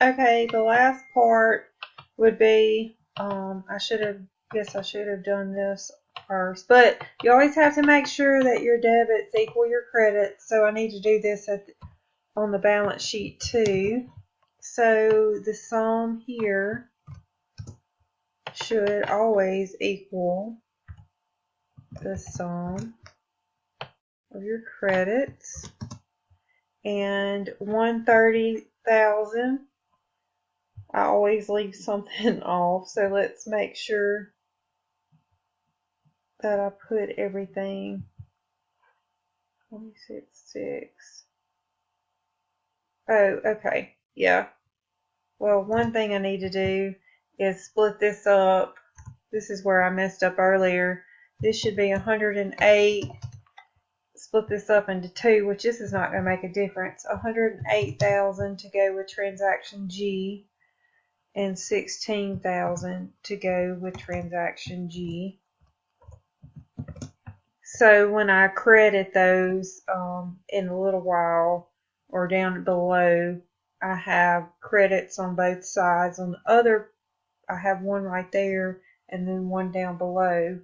Okay, the last part would be, I should have done this first, but you always have to make sure that your debits equal your credits, so I need to do this on the balance sheet too. So the sum here should always equal the sum of your credits, and 130,000. I always leave something off, so let's make sure that I put everything. 26.6. Oh, okay, yeah. Well, one thing I need to do is split this up. This is where I messed up earlier. This should be 108. Split this up into two, which this is not going to make a difference. 108,000 to go with transaction G, and 16,000 to go with transaction G. So when I credit those in a little while, or down below, I have credits on both sides. On the other, I have one right there and then one down below,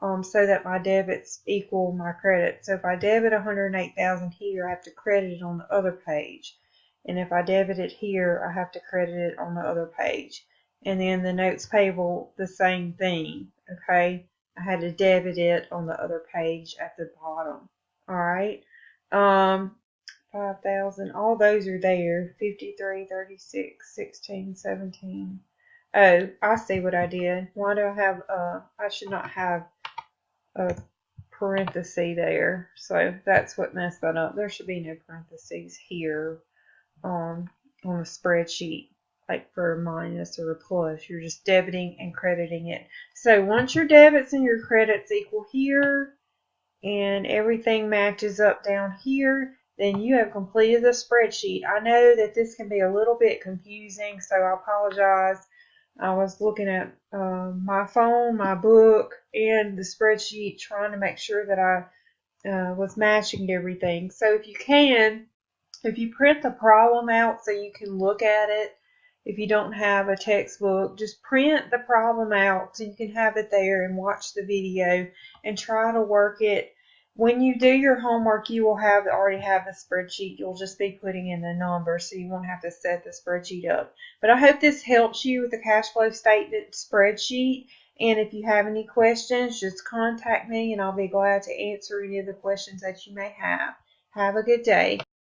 so that my debits equal my credit. So if I debit 108,000 here, I have to credit it on the other page. And if I debit it here, I have to credit it on the other page. And then the notes payable, the same thing, okay? I had to debit it on the other page at the bottom. Alright. 5,000, all those are there. 53, 36, 16, 17. Oh, I see what I did. Why do I have, I should not have a parenthesis there. So that's what messed that up. There should be no parentheses here on the spreadsheet, like for a minus or a plus. You're just debiting and crediting it. So once your debits and your credits equal here and everything matches up down here, then you have completed the spreadsheet. I know that this can be a little bit confusing, so I apologize. I was looking at my phone, my book, and the spreadsheet, trying to make sure that I was matching everything. So if you can, if you print the problem out so you can look at it, if you don't have a textbook, just print the problem out so you can have it there and watch the video and try to work it. When you do your homework, you will already have the spreadsheet. You'll just be putting in the numbers, so you won't have to set the spreadsheet up. But I hope this helps you with the cash flow statement spreadsheet. And if you have any questions, just contact me and I'll be glad to answer any of the questions that you may have. Have a good day.